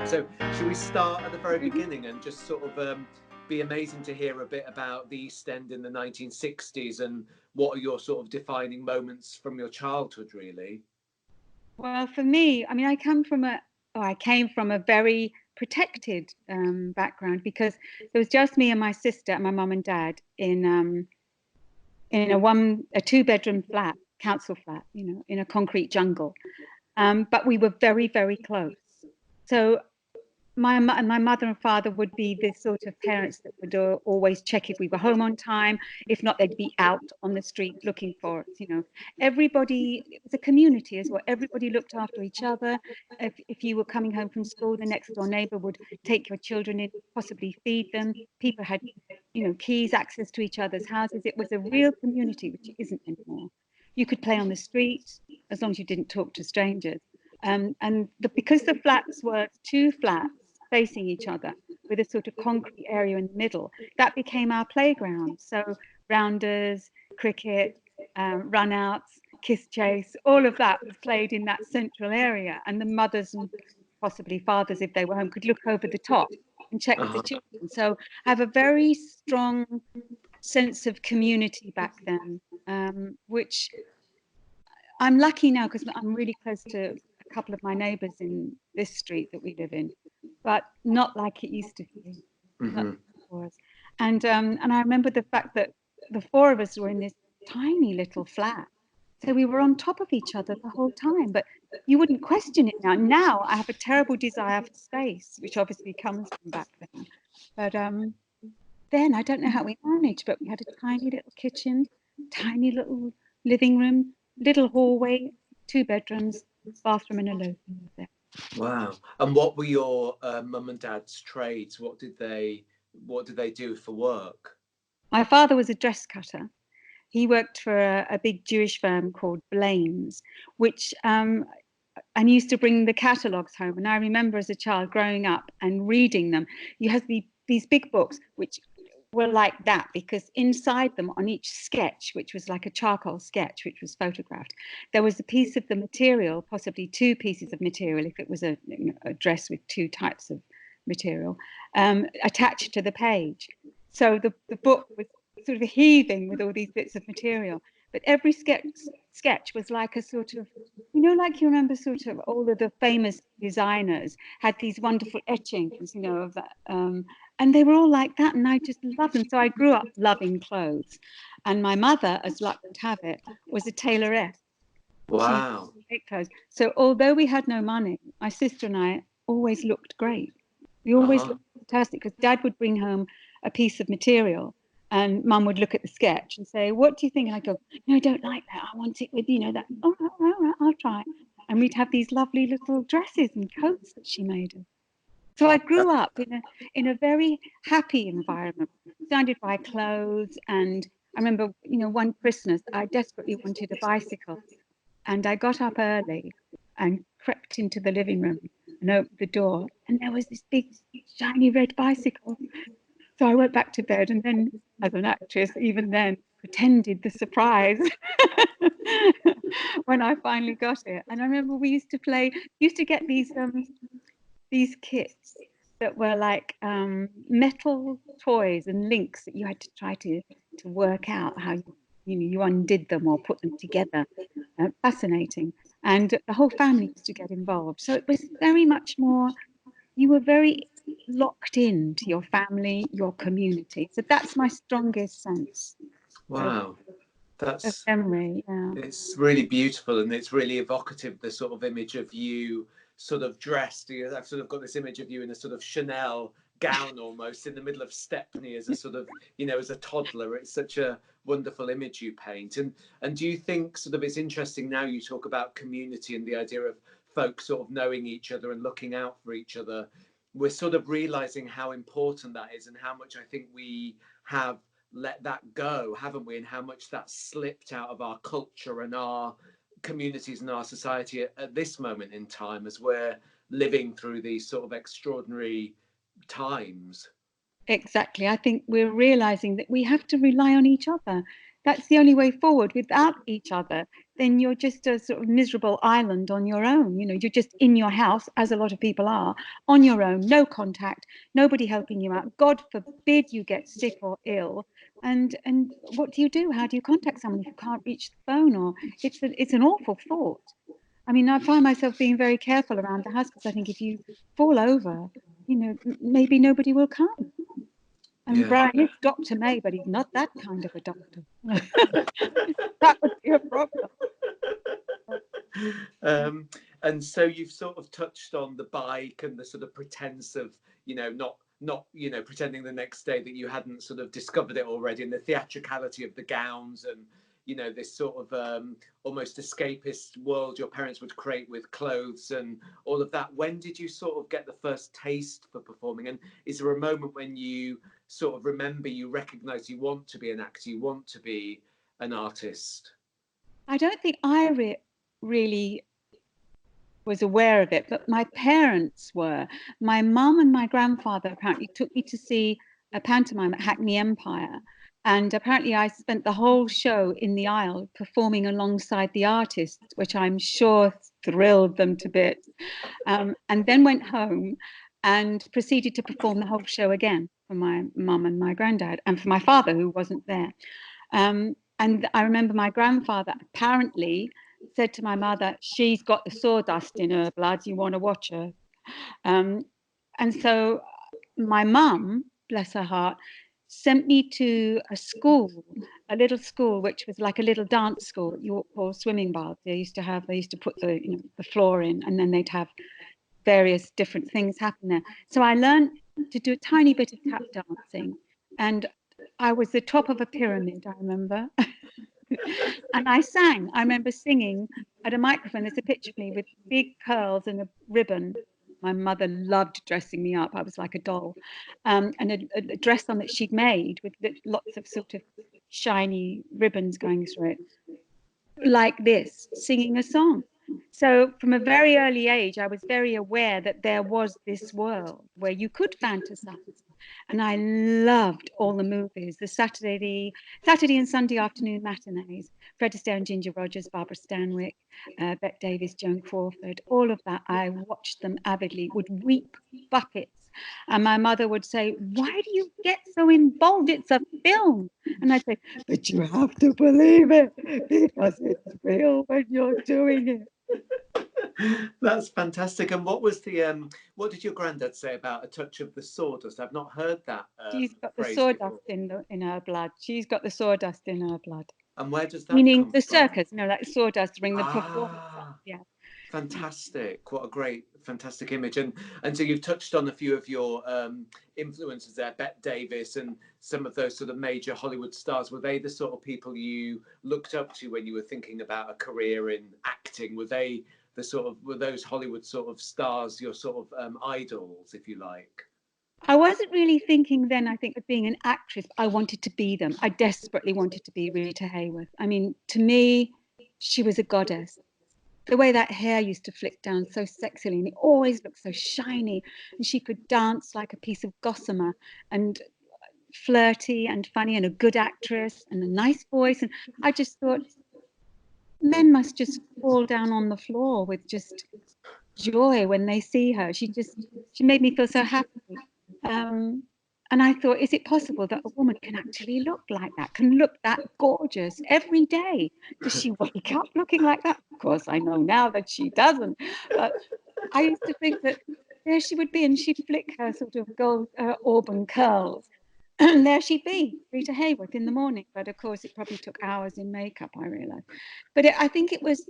So should we start at the very beginning and just sort of be amazing to hear a bit about the East End in the 1960s and what are your sort of defining moments from your childhood, really? Well, for me, I mean, I came from a very protected background, because it was just me and my sister and my mum and dad in a 2-bedroom flat, council flat, in a concrete jungle. But we were very, very close. So my mother and father would be the sort of parents that would always check if we were home on time. If not, they'd be out on the street looking for us. Everybody, it was a community as well. Everybody looked after each other. If you were coming home from school, the next door neighbor would take your children in, possibly feed them. People had, keys, access to each other's houses. It was a real community, which isn't anymore. You could play on the street as long as you didn't talk to strangers. Because the flats were 2 flats facing each other with a sort of concrete area in the middle, that became our playground. So rounders, cricket, run-outs, kiss chase, all of that was played in that central area. And the mothers and possibly fathers, if they were home, could look over the top and check with the children. So I have a very strong sense of community back then, which I'm lucky now because I'm really close to a couple of my neighbours in this street that we live in, but not like it used to be. And I remember the fact that the 4 of us were in this tiny little flat. So we were on top of each other the whole time, but you wouldn't question it now. Now I have a terrible desire for space, which obviously comes from back then. But then I don't know how we managed, but we had a tiny little kitchen, tiny little living room, little hallway, 2 bedrooms, bathroom and a loafing there. Wow. And what were your mum and dad's trades? What did they do for work? My father was a dress cutter. He worked for a big Jewish firm called Blaine's, which and used to bring the catalogues home. And I remember as a child growing up and reading them. You had these big books which were like that, because inside them, on each sketch, which was like a charcoal sketch, which was photographed, there was a piece of the material, possibly 2 pieces of material, if it was a dress with 2 types of material, attached to the page. So the book was sort of heaving with all these bits of material. But every sketch was like a sort of, like you remember sort of all of the famous designers had these wonderful etchings, of that. And they were all like that, and I just loved them. So I grew up loving clothes. And my mother, as luck would have it, was a tailoress. Wow. She made clothes. So although we had no money, my sister and I always looked great. We always looked fantastic, because Dad would bring home a piece of material and Mum would look at the sketch and say, "What do you think?" And I'd go, "No, I don't like that. I want it with, that." "Oh, all right, I'll try." And we'd have these lovely little dresses and coats that she made us. So I grew up in a very happy environment, surrounded by clothes. And I remember, one Christmas, I desperately wanted a bicycle. And I got up early and crept into the living room and opened the door. And there was this big, shiny red bicycle. So I went back to bed, and then, as an actress, even then, pretended the surprise when I finally got it. And I remember we used to get these kits that were like metal toys and links that you had to try to work out how you undid them or put them together. Fascinating. And the whole family used to get involved. So it was very much more, you were very locked into your family, your community. So that's my strongest sense. Wow. That's memory. Yeah. It's really beautiful, and it's really evocative, the sort of image of you sort of dressed. I've sort of got this image of you in a sort of Chanel gown almost in the middle of Stepney as a sort of, as a toddler. It's such a wonderful image you paint. And do you think sort of it's interesting now you talk about community and the idea of folks sort of knowing each other and looking out for each other? We're sort of realizing how important that is and how much I think we have let that go, haven't we? And how much that slipped out of our culture and our communities and our society at this moment in time as we're living through these sort of extraordinary times. Exactly. I think we're realizing that we have to rely on each other. That's the only way forward. Without each other, then you're just a sort of miserable island on your own. You know, you're just in your house, as a lot of people are, on your own, no contact, nobody helping you out. God forbid you get sick or ill. And what do you do? How do you contact someone if you can't reach the phone? Or it's an awful thought. I mean, I find myself being very careful around the house because I think if you fall over, you know, maybe nobody will come. And Yeah. Brian is Dr. May, but he's not that kind of a doctor. That would be a problem. And so you've sort of touched on the bike and the sort of pretense of, you know, not you know, pretending the next day that you hadn't sort of discovered it already, and the theatricality of the gowns, and you know, this sort of almost escapist world your parents would create with clothes and all of that. When did you sort of get the first taste for performing? And is there a moment when you sort of remember, you recognize you want to be an actor, you want to be an artist? I don't think I really was aware of it, but my parents were. My mum and my grandfather apparently took me to see a pantomime at Hackney Empire. And apparently I spent the whole show in the aisle performing alongside the artists, which I'm sure thrilled them to bits. And then went home and proceeded to perform the whole show again for my mum and my granddad, and for my father, who wasn't there. And I remember my grandfather apparently said to my mother, "She's got the sawdust in her blood. You want to watch her?" And so my mum, bless her heart, sent me to a school, a little school, which was like a little dance school at York Hall Swimming Bath. They used to put the, you know, the floor in, and then they'd have various different things happen there. So I learned to do a tiny bit of tap dancing, and I was the top of a pyramid, I remember. And I sang. I remember singing at a microphone. There's a picture of me with big curls and a ribbon. My mother loved dressing me up. I was like a doll. And a dress on that she'd made with lots of sort of shiny ribbons going through it, like this, singing a song. So from a very early age, I was very aware that there was this world where you could fantasize. And I loved all the movies, the Saturday and Sunday afternoon matinees, Fred Astaire and Ginger Rogers, Barbara Stanwyck, Bette Davis, Joan Crawford, all of that. I watched them avidly, would weep buckets. And my mother would say, "Why do you get so involved? It's a film." And I'd say, "But you have to believe it because it's real when you're doing it." That's fantastic. And what was the what did your granddad say about a touch of the sawdust? I've not heard that She's got the phrase sawdust before. in her blood. She's got the sawdust in her blood. And where does that Meaning come the from? circus, you know, like sawdust ring the performance. Ah, Yeah. fantastic. What a great, fantastic image. And so you've touched on a few of your influences there, Bette Davis and some of those sort of major Hollywood stars. Were they the sort of people you looked up to when you were thinking about a career in acting? Were they the sort of, were those Hollywood sort of stars your sort of idols, if you like? I wasn't really thinking then, I think, of being an actress. I wanted to be them. I desperately wanted to be Rita Hayworth. I mean, to me, she was a goddess. The way that hair used to flick down so sexily, and it always looked so shiny. And she could dance like a piece of gossamer, and flirty and funny, and a good actress and a nice voice. And I just thought, men must just fall down on the floor with just joy when they see her. She made me feel so happy. And I thought, is it possible that a woman can actually look like that, can look that gorgeous every day? Does she wake up looking like that? Of course, I know now that she doesn't. But I used to think that there she would be, and she'd flick her sort of gold auburn curls. And there she'd be, Rita Hayworth in the morning. But of course, it probably took hours in makeup, I realized. But I think it was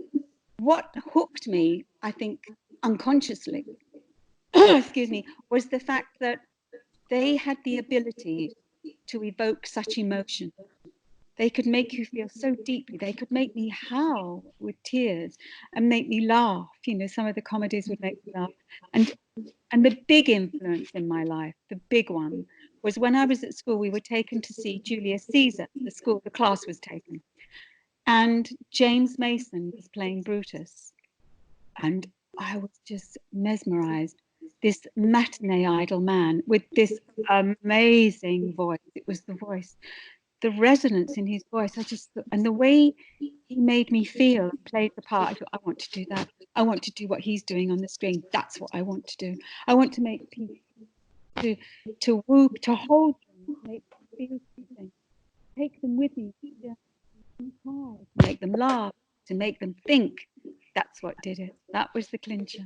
what hooked me, I think, unconsciously, excuse me, was the fact that they had the ability to evoke such emotion. They could make you feel so deeply. They could make me howl with tears and make me laugh. You know, some of the comedies would make me laugh. And the big influence in my life, the big one, was when I was at school, we were taken to see Julius Caesar. The class was taken. And James Mason was playing Brutus. And I was just mesmerized. This matinee idol man with this amazing voice. It was the voice. the resonance in his voice, and the way he made me feel, played the part. I thought, I want to do that. I want to do what he's doing on the screen. That's what I want to do. I want to make people to whoop, to hold them, to make them feel something, take them with me, to make them laugh, to make them think. That's what did it. That was the clincher.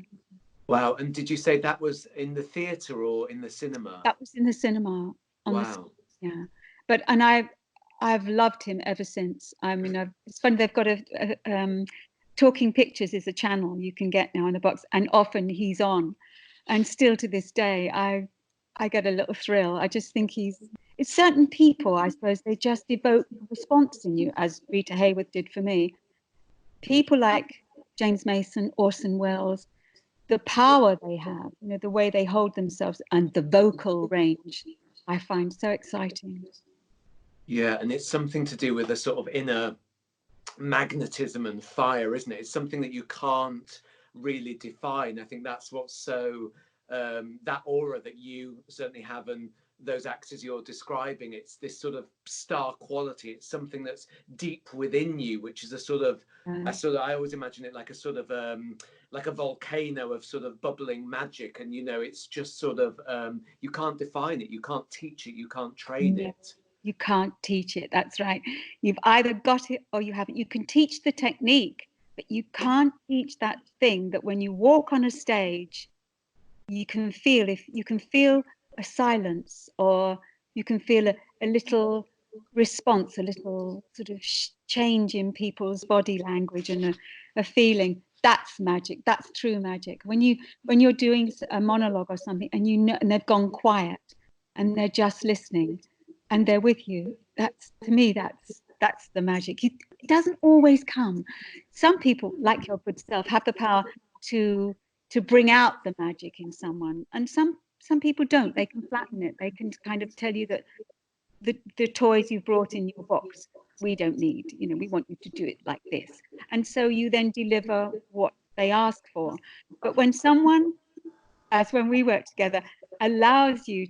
Wow. And did you say that was in the theatre or in the cinema? That was in the cinema. Wow. Yeah. But, and I've loved him ever since. I mean, it's funny, they've got a Talking Pictures is a channel you can get now in the box, and often he's on. And still to this day, I get a little thrill. I just think it's certain people, I suppose, they just evoke a response in you, as Rita Hayworth did for me. People like James Mason, Orson Welles, the power they have, you know, the way they hold themselves, and the vocal range, I find so exciting. Yeah, and it's something to do with a sort of inner magnetism and fire, isn't it? It's something that you can't really define. I think that's what's so that aura that you certainly have, and those actors you're describing, it's this sort of star quality. It's something that's deep within you, which is a sort of I always imagine it like a sort of like a volcano of sort of bubbling magic, and you know, it's just sort of you can't define it, you can't teach it, you can't train it. You can't teach it. That's right. You've either got it or you haven't. You can teach the technique, but you can't teach that thing that when you walk on a stage, you can feel a silence, or you can feel a little response, a little sort of change in people's body language, and a feeling. That's magic. That's true magic. When you're doing a monologue or something, and you know, and they've gone quiet, and they're just listening, and they're with you. That's, to me, that's the magic. It doesn't always come. Some people, like your good self, have the power to bring out the magic in someone, and some people don't. They can flatten it. They can kind of tell you that the toys you brought in your box, we don't need. You know, we want you to do it like this, and so you then deliver what they ask for. But when someone, as when we work together, allows you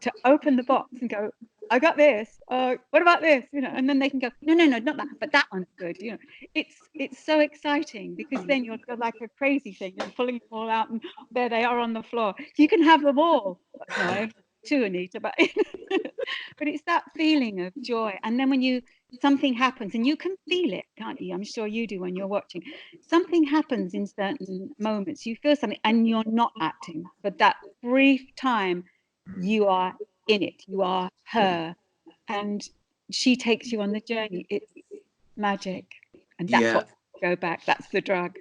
to open the box and go, I got this. What about this? You know, and then they can go, no, not that, but that one's good. You know, it's so exciting, because then you're like a crazy thing. You're pulling them all out, and there they are on the floor. You can have them all. No, I have two, Anita, but but it's that feeling of joy. And then when something happens, and you can feel it, can't you? I'm sure you do when you're watching. Something happens in certain moments. You feel something, and you're not acting, but that brief time, you are in it. You are her, and she takes you on the journey. It's magic, and that's what go back. That's the drug.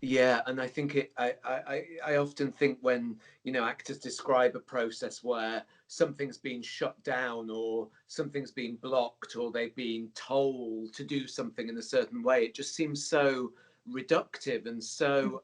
Yeah, and I think I often think when, you know, actors describe a process where something's been shut down, or something's been blocked, or they've been told to do something in a certain way, it just seems so reductive and so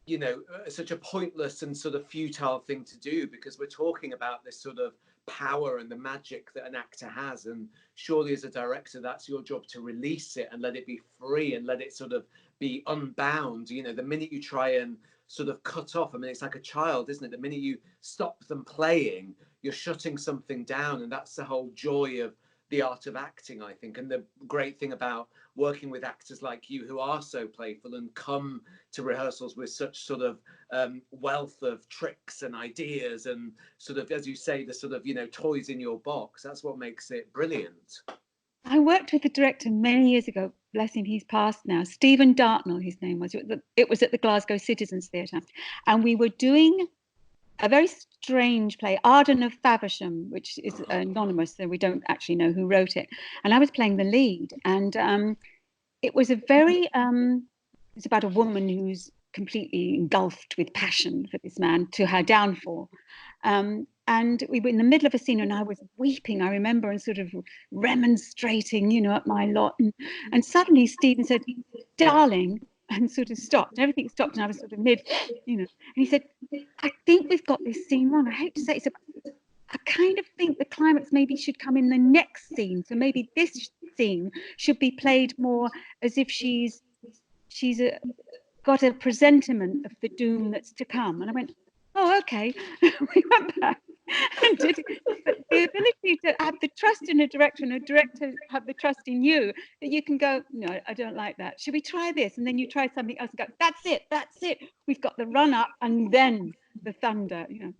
you know, such a pointless and sort of futile thing to do, because we're talking about this sort of power and the magic that an actor has, and surely as a director, that's your job, to release it and let it be free and let it sort of be unbound. You know, the minute you try and sort of cut off, I mean, it's like a child, isn't it? The minute you stop them playing, you're shutting something down, and that's the whole joy of the art of acting, I think. And the great thing about working with actors like you, who are so playful and come to rehearsals with such sort of wealth of tricks and ideas, and sort of, as you say, the sort of, you know, toys in your box, that's what makes it brilliant. I worked with a director many years ago, bless him, he's passed now, Stephen Dartnell, his name was. It was at the Glasgow Citizens Theatre, and we were doing a very strange play, Arden of Faversham, which is anonymous, so we don't actually know who wrote it. And I was playing the lead, and it was it's about a woman who's completely engulfed with passion for this man to her downfall. And we were in the middle of a scene, and I was weeping, I remember, and sort of remonstrating, you know, at my lot. And suddenly Stephen said, darling, and sort of stopped. And everything stopped, and I was sort of mid, you know. And he said, I think we've got this scene wrong. I hate to say it, I kind of think the climax maybe should come in the next scene. So maybe this scene should be played more as if she's got a presentiment of the doom that's to come. And I went, oh, okay. We went back. And but the ability to have the trust in a director and a director have the trust in you that you can go, no, I don't like that. Should we try this? And then you try something else and go, that's it. We've got the run up and then the thunder, you know.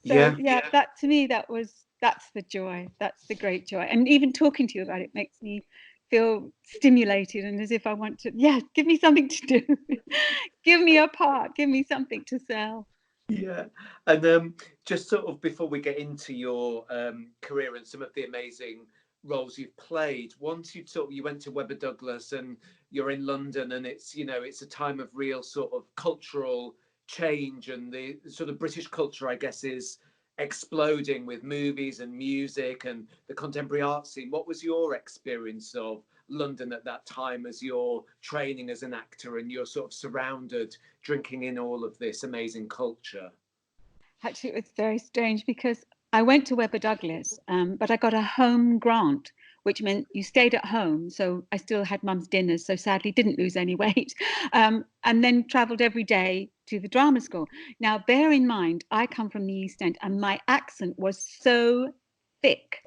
So yeah, that to me, that's the joy. That's the great joy. And even talking to you about it makes me feel stimulated and as if I want to, give me something to do. Give me a part, give me something to sell. Yeah, and just sort of before we get into your career and some of the amazing roles you've played, once you went to Webber Douglas and you're in London, and it's it's a time of real sort of cultural change, and the sort of British culture, I guess, is exploding with movies and music and the contemporary art scene. What was your experience of London at that time as you're training as an actor and you're sort of surrounded, drinking in all of this amazing culture? Actually, it was very strange because I went to Webber Douglas, but I got a home grant, which meant you stayed at home. So I still had mum's dinners, so sadly didn't lose any weight, and then travelled every day to the drama school. Now, bear in mind, I come from the East End and my accent was so thick.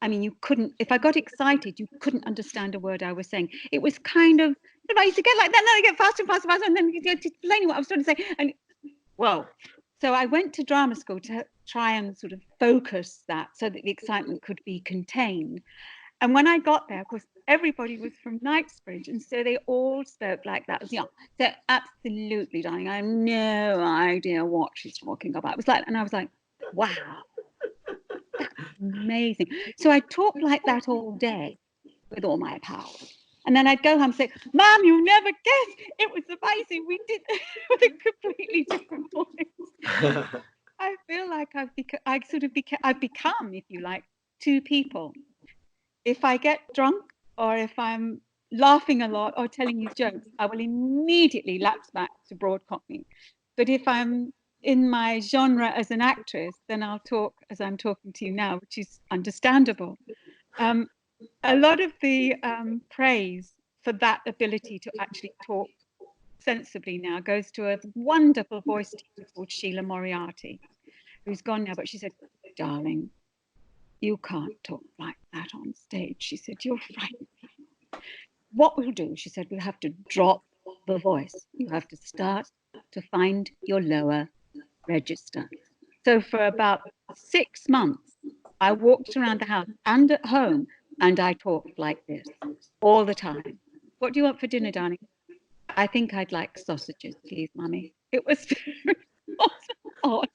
I mean, you couldn't, if I got excited, you couldn't understand a word I was saying. It was kind of, I used to get like that, and then I get faster and faster and faster, and then you get explaining what I was trying to say. And whoa. So I went to drama school to try and sort of focus that so that the excitement could be contained. And when I got there, of course, everybody was from Knightsbridge, and so they all spoke like that. So absolutely, darling, I have no idea what she's talking about. It was like, and I was like, wow, that's amazing. So I talked like that all day with all my power. And then I'd go home and say, Mom, you'll never guess. It was amazing. We did with a completely different voice. I feel like I've become, if you like, two people. If I get drunk or if I'm laughing a lot or telling you jokes, I will immediately lapse back to broad Cockney. But if I'm in my genre as an actress, then I'll talk as I'm talking to you now, which is understandable. A lot of the praise for that ability to actually talk sensibly now goes to a wonderful voice teacher called Sheila Moriarty, who's gone now, but she said, darling, you can't talk like that on stage. She said, you're frightened. What we'll do, she said, we'll have to drop the voice. You have to start to find your lower register. So for about 6 months, I walked around the house and at home and I talked like this all the time. What do you want for dinner, darling? I think I'd like sausages, please, Mummy. It was very odd.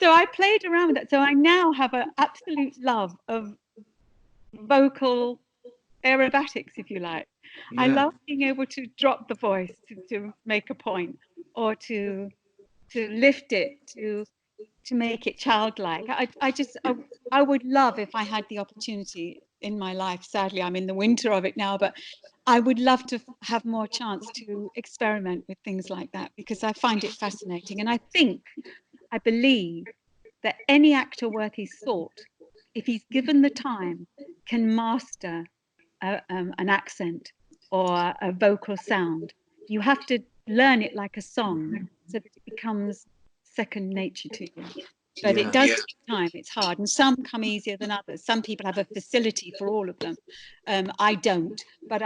So I played around with that. So I now have an absolute love of vocal aerobatics, if you like. Yeah. I love being able to drop the voice to make a point or to lift it, to make it childlike. I would love if I had the opportunity in my life. Sadly, I'm in the winter of it now, but I would love to have more chance to experiment with things like that because I find it fascinating. And I believe that any actor worth his salt, if he's given the time, can master an accent or a vocal sound. You have to learn it like a song so that it becomes second nature to you. But it does take time. It's hard, and some come easier than others. Some people have a facility for all of them. I don't, but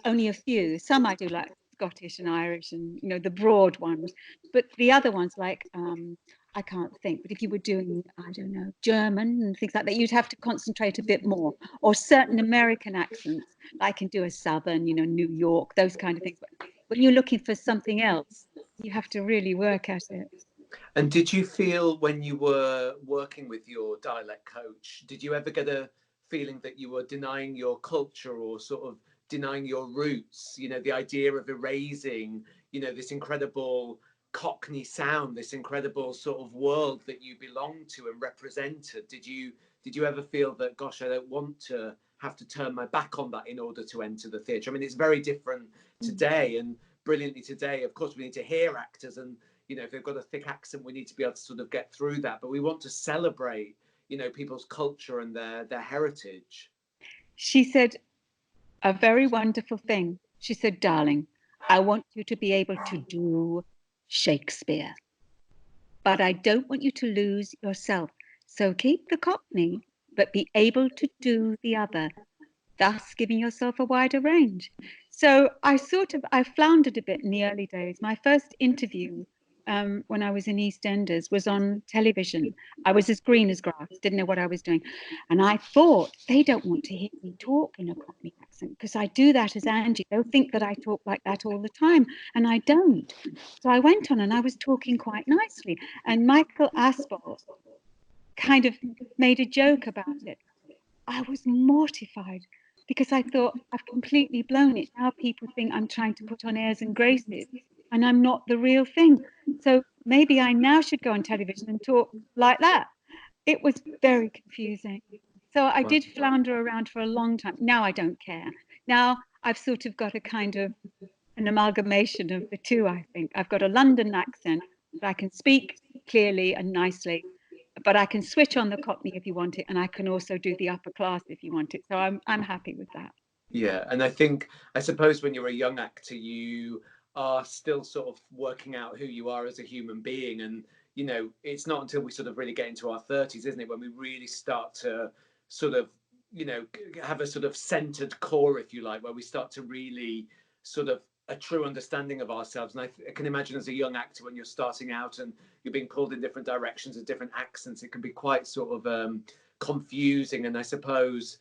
only a few. Some I do, like Scottish and Irish, and the broad ones. But the other ones, like I can't think. But if you were doing, I don't know, German and things like that, you'd have to concentrate a bit more. Or certain American accents, I can do a Southern, New York, those kind of things. But when you're looking for something else, you have to really work at it. And did you feel when you were working with your dialect coach, did you ever get a feeling that you were denying your culture or sort of denying your roots? The idea of erasing, this incredible Cockney sound, this incredible sort of world that you belonged to and represented. Did you ever feel that, gosh, I don't want to have to turn my back on that in order to enter the theatre? I mean, it's very different today, and brilliantly today. Of course, we need to hear actors, and if they've got a thick accent, we need to be able to sort of get through that. But we want to celebrate, people's culture and their heritage. She said a very wonderful thing. She said, darling, I want you to be able to do Shakespeare, but I don't want you to lose yourself. So keep the Cockney, but be able to do the other, thus giving yourself a wider range. So I floundered a bit in the early days. My first interview when I was in EastEnders was on television. I was as green as grass, didn't know what I was doing. And I thought, they don't want to hear me talk in a Cockney accent because I do that as Angie. They'll think that I talk like that all the time, and I don't. So I went on and I was talking quite nicely. And Michael Aspel kind of made a joke about it. I was mortified because I thought, I've completely blown it. Now people think I'm trying to put on airs and graces and I'm not the real thing. So maybe I now should go on television and talk like that. It was very confusing. So I Wow. did flounder around for a long time. Now I don't care. Now I've sort of got a kind of an amalgamation of the two, I think. I've got a London accent that I can speak clearly and nicely, but I can switch on the Cockney if you want it, and I can also do the upper class if you want it. So I'm happy with that. Yeah, and I suppose when you're a young actor, you are still sort of working out who you are as a human being, and it's not until we sort of really get into our 30s, isn't it, when we really start to sort of have a sort of centered core, if you like, where we start to really sort of a true understanding of ourselves. And I can imagine as a young actor, when you're starting out and you're being pulled in different directions with different accents, it can be quite sort of confusing. And I suppose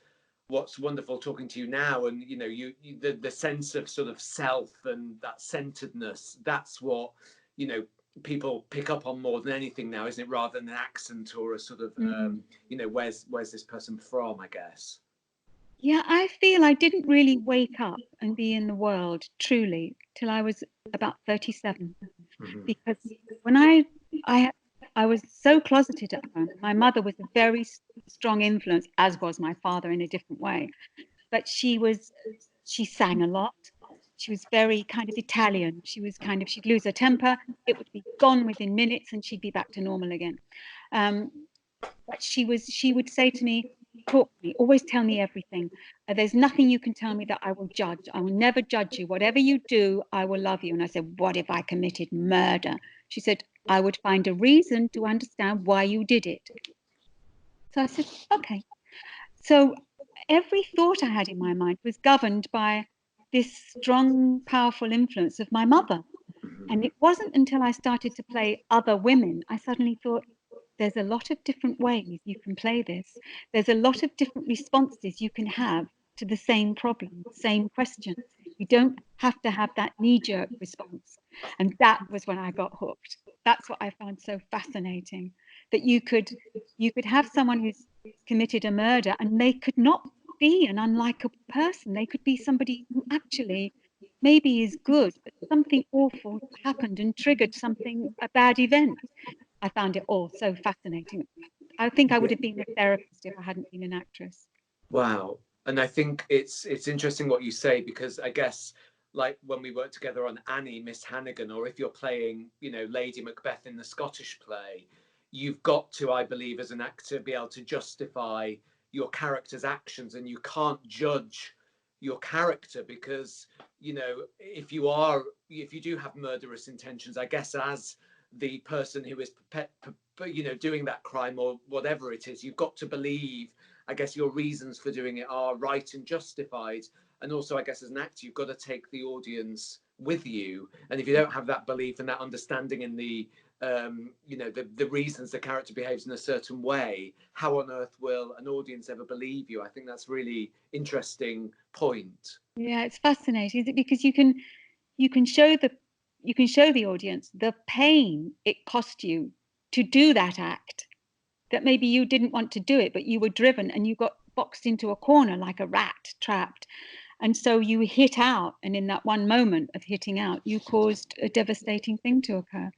what's wonderful talking to you now, and the sense of sort of self and that centeredness, that's what people pick up on more than anything now, isn't it, rather than an accent or a sort of where's this person from, I guess. Yeah, I feel I didn't really wake up and be in the world truly till I was about 37, because when I was so closeted at home. My mother was a very strong influence, as was my father in a different way. But she sang a lot. She was very kind of Italian. She'd lose her temper. It would be gone within minutes and she'd be back to normal again. Um, but she would say to me, talk to me, always tell me everything. There's nothing you can tell me that I will judge. I will never judge you. Whatever you do, I will love you. And I said, what if I committed murder? She said, I would find a reason to understand why you did it. So I said, okay. So every thought I had in my mind was governed by this strong, powerful influence of my mother. And it wasn't until I started to play other women, I suddenly thought, there's a lot of different ways you can play this. There's a lot of different responses you can have to the same problem, same question. You don't have to have that knee-jerk response. And that was when I got hooked. That's what I found so fascinating, that you could have someone who's committed a murder and they could not be an unlikable person. They could be somebody who actually maybe is good, but something awful happened and triggered a bad event. I found it all so fascinating. I think I would have been a therapist if I hadn't been an actress. Wow. And I think it's interesting what you say, because I guess like when we worked together on Annie, Miss Hannigan, or if you're playing, Lady Macbeth in the Scottish play, you've got to, I believe, as an actor, be able to justify your character's actions, and you can't judge your character because, if you do have murderous intentions, I guess as the person who is doing that crime or whatever it is, you've got to believe, I guess, your reasons for doing it are right and justified. And also, I guess, as an actor, you've got to take the audience with you. And if you don't have that belief and that understanding in the reasons the character behaves in a certain way, how on earth will an audience ever believe you? I think that's really interesting point. Yeah, it's fascinating, is it? Because you can show the audience the pain it cost you to do that act, that maybe you didn't want to do it, but you were driven and you got boxed into a corner like a rat trapped. And so you hit out, and in that one moment of hitting out, you caused a devastating thing to occur.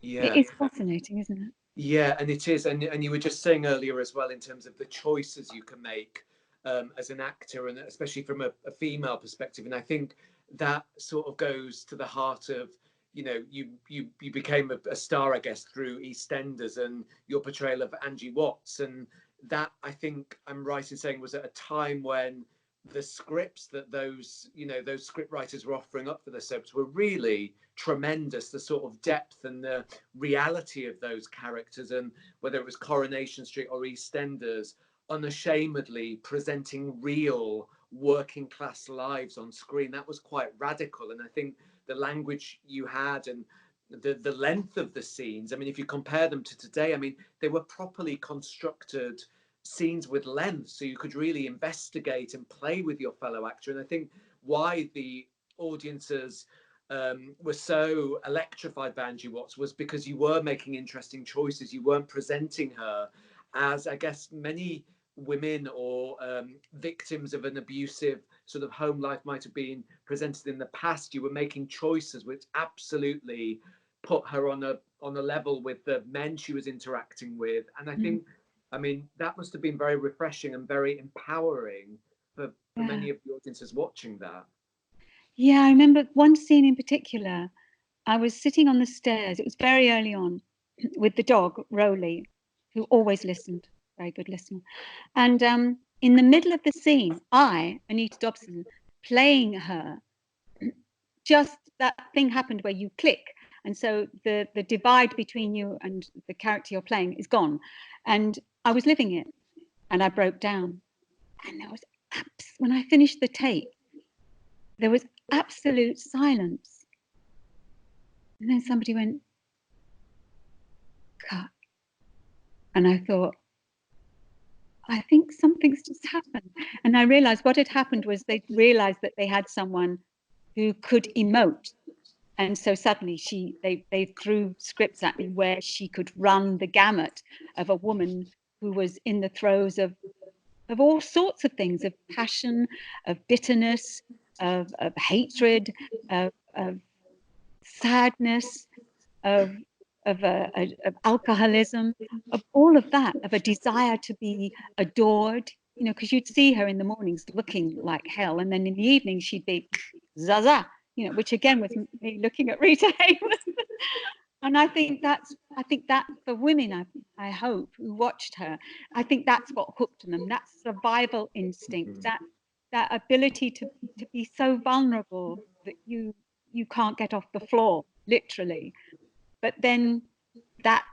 It Yeah. is fascinating, isn't it? Yeah, and it is. And you were just saying earlier as well, in terms of the choices you can make as an actor, and especially from a female perspective. And I think that sort of goes to the heart of, you became a star, I guess, through EastEnders and your portrayal of Angie Watts. And that, I think I'm right in saying, was at a time when the scripts that those, you know, those script writers were offering up for the soaps were really tremendous. The sort of depth and the reality of those characters, and whether it was Coronation Street or EastEnders, unashamedly presenting real working class lives on screen, that was quite radical. And I think the language you had, and the length of the scenes, I mean, if you compare them to today, I mean, they were properly constructed scenes with length, so you could really investigate and play with your fellow actor. And I think why the audiences were so electrified by Angie Watts was because you were making interesting choices. You weren't presenting her as, I guess, many women or victims of an abusive sort of home life might have been presented in the past. You were making choices which absolutely put her on a level with the men she was interacting with. And I think, I mean, that must have been very refreshing and very empowering for many of the audiences watching that. Yeah, I remember one scene in particular. I was sitting on the stairs, it was very early on, with the dog, Rolly, who always listened, very good listener. And in the middle of the scene, I, Anita Dobson, playing her, just that thing happened where you click. And so the divide between you and the character you're playing is gone. And I was living it, and I broke down. And there was, when I finished the tape, there was absolute silence. And then somebody went, cut. And I thought, I think something's just happened. And I realized what had happened was they realized that they had someone who could emote. And so suddenly they threw scripts at me where she could run the gamut of a woman who was in the throes of all sorts of things, of passion, of bitterness, of hatred, of sadness, of alcoholism, of all of that, of a desire to be adored, you know, because you'd see her in the mornings looking like hell, and then in the evening she'd be zaza, you know, which again was me looking at Rita Hayworth. And I think that for women, I hope, who watched her, I think that's what hooked them. That survival instinct, that ability to be so vulnerable that you can't get off the floor, literally. But then that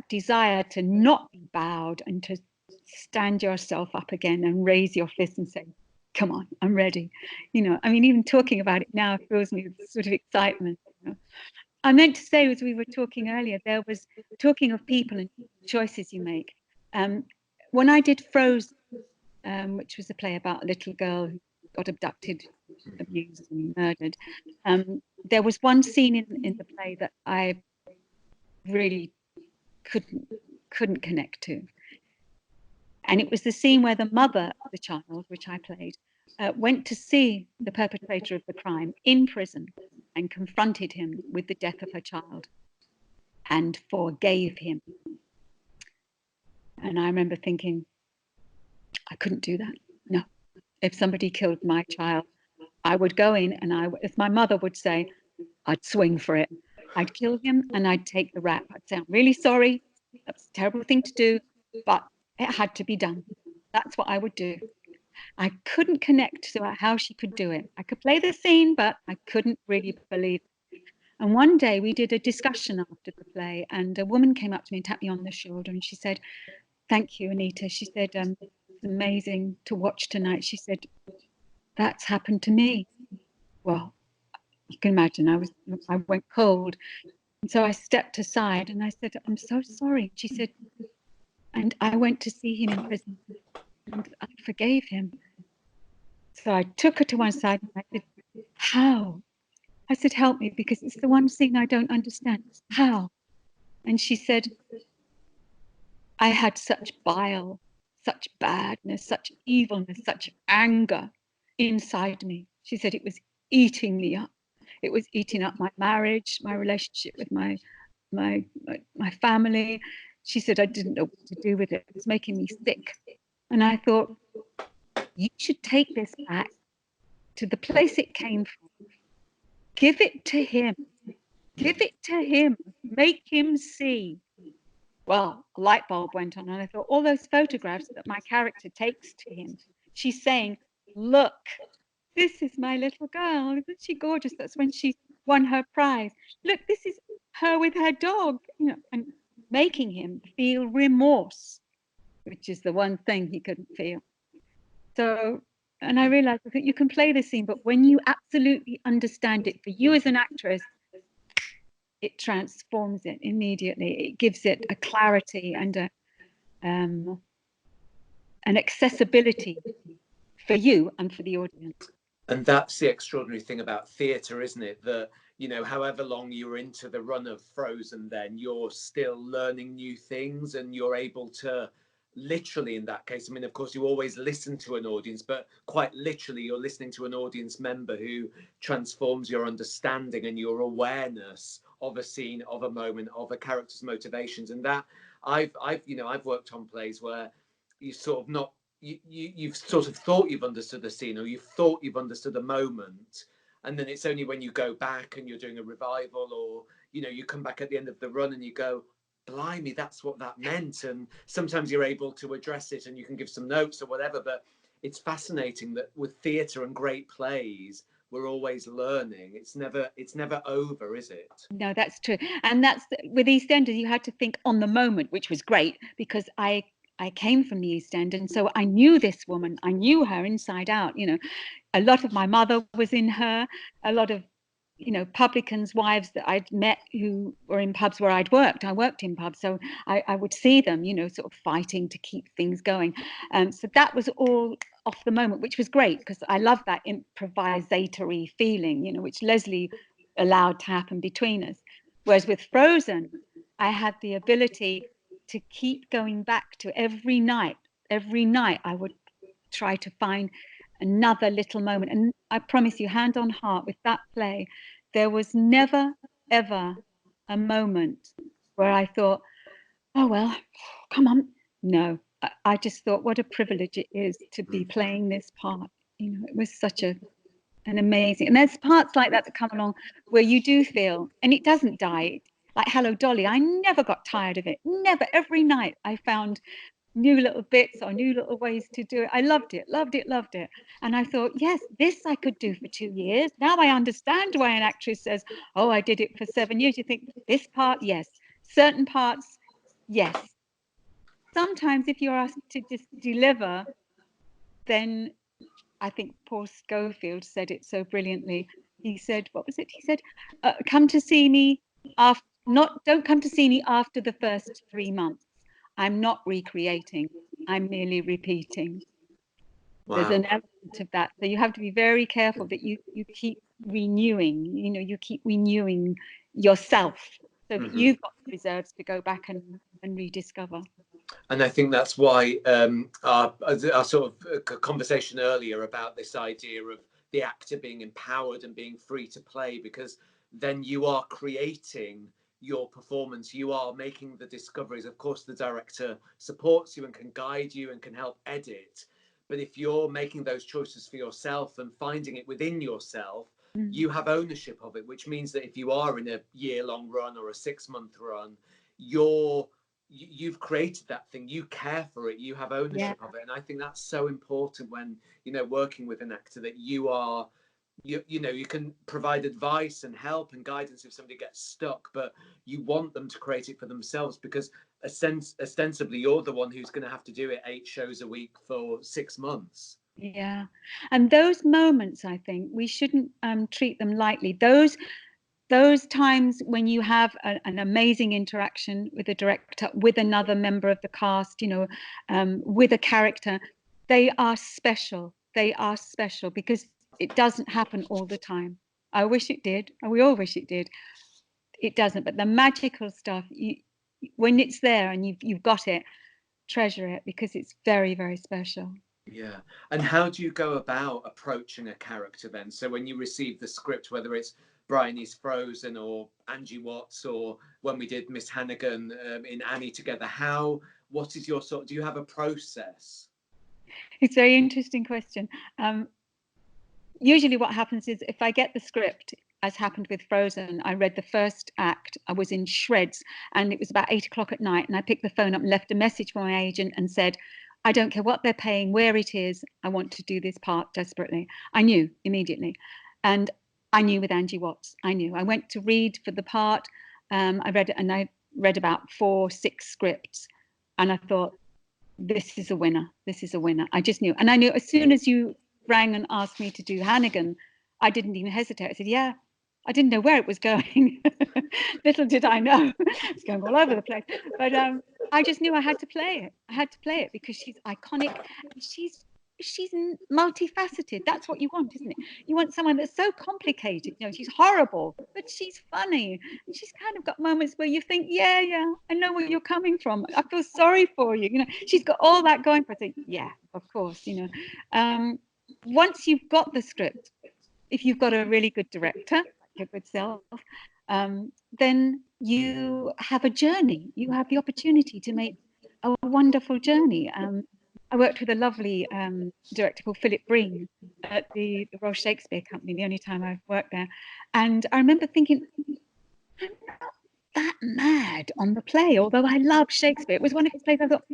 desire to not be bowed and to stand yourself up again and raise your fist and say, come on, I'm ready. You know, I mean, even talking about it now fills me with sort of excitement. You know? I meant to say, as we were talking earlier, there was talking of people and choices you make. When I did Frou, which was a play about a little girl who got abducted, abused and murdered, there was one scene in the play that I really couldn't connect to. And it was the scene where the mother of the child, which I played, went to see the perpetrator of the crime in prison and confronted him with the death of her child and forgave him. And I remember thinking, I couldn't do that. No. If somebody killed my child, I would go in and if my mother would say, I'd swing for it. I'd kill him and I'd take the rap. I'd say, I'm really sorry. That's a terrible thing to do, but it had to be done. That's what I would do. I couldn't connect to how she could do it. I could play the scene, but I couldn't really believe it. And one day we did a discussion after the play, and a woman came up to me and tapped me on the shoulder, and she said, thank you, Anita. She said, it's amazing to watch tonight. She said, that's happened to me. Well, you can imagine I went cold. And so I stepped aside and I said, I'm so sorry. She said, and I went to see him in prison and I forgave him. So I took her to one side and I said, how? I said, help me, because it's the one thing I don't understand. How? And she said, I had such bile, such badness, such evilness, such anger inside me. She said it was eating me up. It was eating up my marriage, my relationship with my family. She said I didn't know what to do with it. It was making me sick. And I thought, you should take this back to the place it came from. Give it to him. Give it to him. Make him see. Well, a light bulb went on, and I thought, all those photographs that my character takes to him she's saying, look, this is my little girl. Isn't she gorgeous? That's when she won her prize. Look, this is her with her dog, you know, and making him feel remorse, which is the one thing he couldn't feel. So, and I realized that you can play this scene, but when you absolutely understand it, for you as an actress, it transforms it immediately. It gives it a clarity and an accessibility for you and for the audience. And that's the extraordinary thing about theatre, isn't it? That, you know, however long you're into the run of Frozen, then you're still learning new things, and you're able to literally, in that case, I mean, of course, you always listen to an audience, but quite literally, you're listening to an audience member who transforms your understanding and your awareness of a scene, of a moment, of a character's motivations. And that I've worked on plays where you sort of not you've sort of thought you've understood the scene, or you've thought you've understood a moment, and then it's only when you go back and you're doing a revival, or you know, you come back at the end of the run and you go, blimey, that's what that meant. And sometimes you're able to address it and you can give some notes or whatever. But it's fascinating that with theatre and great plays, we're always learning. It's never over, is it? No, that's true. And that's with EastEnders, you had to think on the moment, which was great, because I came from the East End, and so I knew this woman. I knew her inside out. You know, a lot of my mother was in her. A lot of, you know, publicans' wives that I'd met who were in pubs where I'd worked. I worked in pubs, so I would see them, you know, sort of fighting to keep things going. So that was all off the moment, which was great, because I love that improvisatory feeling, you know, which Leslie allowed to happen between us. Whereas with Frozen, I had the ability to keep going back to every night. Every night I would try to find another little moment. And I promise you, hand on heart, with that play, there was never, ever a moment where I thought, oh, well, come on. No, I just thought what a privilege it is to be playing this part. You know, it was such an amazing, and there's parts like that come along where you do feel, and it doesn't die. Like Hello Dolly, I never got tired of it. Never. Every night I found new little bits or new little ways to do it. I loved it, loved it, loved it. And I thought, yes, this I could do for 2 years. Now I understand why an actress says, oh, I did it for 7 years. You think, this part, yes. Certain parts, yes. Sometimes if you're asked to just deliver, then I think Paul Schofield said it so brilliantly. He said, what was it? He said, come to see me after, don't come to see me after the first 3 months. I'm not recreating, I'm merely repeating. Wow. There's an element of that. So you have to be very careful that you keep renewing, you know, you keep renewing yourself so that you've got the reserves to go back and rediscover. And I think that's why our sort of conversation earlier about this idea of the actor being empowered and being free to play, because then you are creating your performance, you are making the discoveries. Of course, the director supports you and can guide you and can help edit. But if you're making those choices for yourself and finding it within yourself, you have ownership of it, which means that if you are in a year-long run or a 6-month run, you've created that thing, you care for it, you have ownership of it. And I think that's so important when, you know, working with an actor, that you are, you know, you can provide advice and help and guidance if somebody gets stuck, but you want them to create it for themselves, because ostensibly you're the one who's going to have to do it 8 shows a week for 6 months. Yeah. And those moments, I think we shouldn't treat them lightly. Those times when you have an amazing interaction with a director, with another member of the cast, you know, with a character, they are special. They are special because it doesn't happen all the time. I wish it did, and we all wish it did. It doesn't. But the magical stuff, when it's there and you've got it, treasure it, because it's very, very special. Yeah. And how do you go about approaching a character then? So when you receive the script, whether it's Bryony's Frozen or Angie Watts, or when we did Miss Hannigan in Annie together, what is your do you have a process? It's a very interesting question. Usually what happens is, if I get the script, as happened with Frozen, I read the first act, I was in shreds, and it was about 8 o'clock at night, and I picked the phone up and left a message for my agent and said, I don't care what they're paying, where it is. I want to do this part desperately. I knew immediately. And I knew with Angie Watts, I knew. I went to read for the part. I read about 4-6 scripts. And I thought, this is a winner. This is a winner. I just knew. And I knew as soon as you rang and asked me to do Hannigan, I didn't even hesitate. I said, yeah. I didn't know where it was going. Little did I know. It's going all over the place. But I just knew I had to play it. I had to play it because she's iconic. She's multifaceted. That's what you want, isn't it? You want someone that's so complicated. You know, she's horrible, but she's funny. And she's kind of got moments where you think, yeah, I know where you're coming from. I feel sorry for you. You know, she's got all that going for her. I think, yeah, of course, you know. Once you've got the script, if you've got a really good director, your good self, then you have a journey. You have the opportunity to make a wonderful journey. I worked with a lovely director called Philip Breen at the Royal Shakespeare Company, the only time I've worked there. And I remember thinking, I'm not that mad on the play, although I love Shakespeare. It was one of his plays I thought,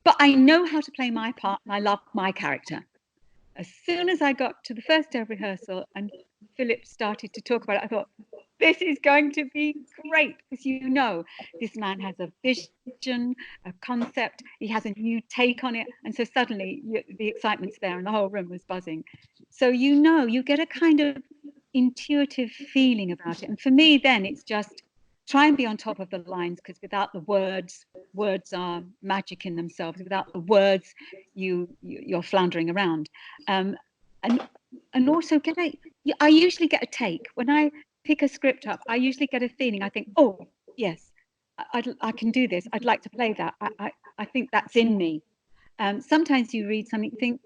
but I know how to play my part and I love my character. As soon as I got to the first day of rehearsal and Philip started to talk about it, I thought, this is going to be great, because you know this man has a vision, a concept, he has a new take on it, and so suddenly the excitement's there and the whole room was buzzing. So you know, you get a kind of intuitive feeling about it. And for me then it's just try and be on top of the lines, because without the words are magic in themselves. Without the words, you're floundering around. And also I usually get a take when I pick a script up. I usually get a feeling. I think, oh yes, I can do this. I'd like to play that. I think that's in me. Sometimes you read something, you think,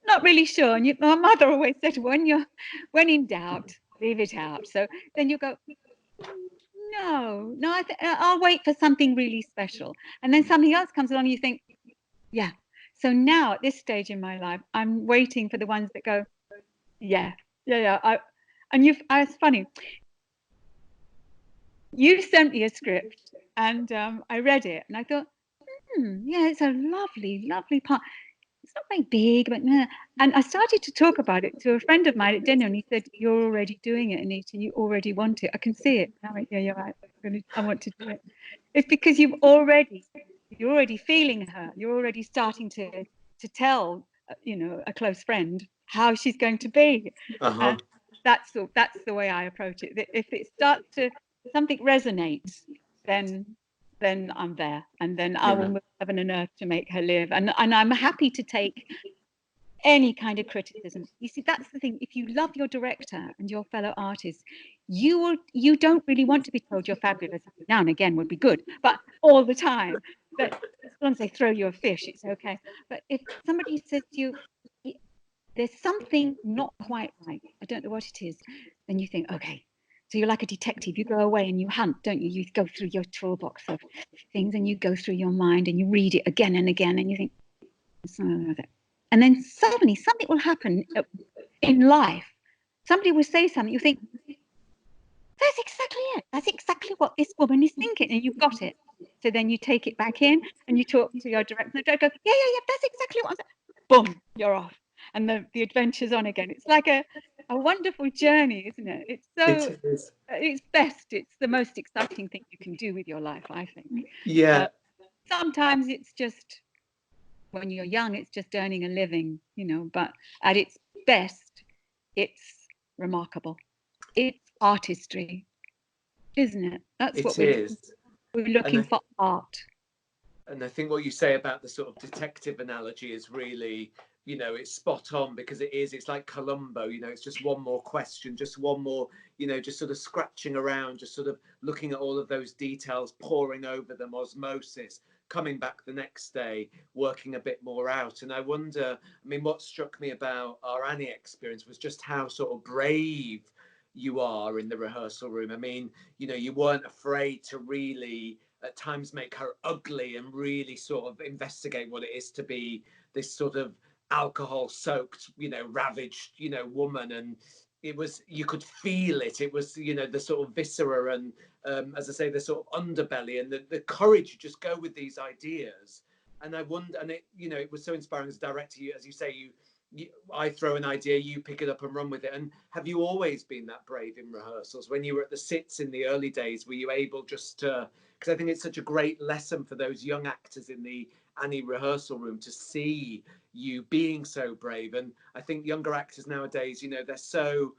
not really sure. And my mother always said, when in doubt, leave it out. So then you go, no, I'll wait for something really special. And then something else comes along, you think, yeah. So now at this stage in my life, I'm waiting for the ones that go, yeah. It's funny. You sent me a script and I read it and I thought, yeah, it's a lovely, lovely part. It's not very big, but and I started to talk about it to a friend of mine at dinner, and he said, "You're already doing it, Anita. You already want it. I can see it." And I went, "Yeah, you're right. I want to do it." It's because you're already feeling her. You're already starting to tell, a close friend how she's going to be. That's the way I approach it. If it starts to something resonates, then I'm there, and then I will move heaven and earth to make her live. And I'm happy to take any kind of criticism. You see, that's the thing. If you love your director and your fellow artists, you don't really want to be told you're fabulous. Now and again would be good, but all the time. But as long as they throw you a fish, it's okay. But if somebody says to you, there's something not quite right, I don't know what it is, then you think, okay. So you're like a detective. You go away and you hunt, don't you? You go through your toolbox of things and you go through your mind and you read it again and again and you think, and then suddenly something will happen in life. Somebody will say something. You think, that's exactly it. That's exactly what this woman is thinking, and you've got it. So then you take it back in and you talk to your director. And the director goes, yeah, that's exactly what I'm saying. Boom, you're off. And the adventure's on again. It's like a wonderful journey, isn't it? It's best. It's the most exciting thing you can do with your life, I think. Yeah. Sometimes it's just, when you're young, it's just earning a living, but at its best, it's remarkable. It's artistry, isn't it? That's what we're looking for, art. And I think what you say about the sort of detective analogy is really, it's spot on, because it's like Columbo, it's just one more question, just one more, just sort of scratching around, just sort of looking at all of those details, poring over them, osmosis, coming back the next day, working a bit more out. And I wonder, what struck me about our Annie experience was just how sort of brave you are in the rehearsal room. You weren't afraid to really at times make her ugly and really sort of investigate what it is to be this sort of alcohol soaked, ravaged, woman. And you could feel it. It was, you know, the sort of viscera and, as I say, the sort of underbelly and the courage to just go with these ideas. And I wonder, and it, you know, it was so inspiring as a director. You, as you say, I throw an idea, you pick it up and run with it. And have you always been that brave in rehearsals? When you were at the sits in the early days, were you able just to, because I think it's such a great lesson for those young actors in the Annie rehearsal room to see you being so brave. And I think younger actors nowadays, you know, they're so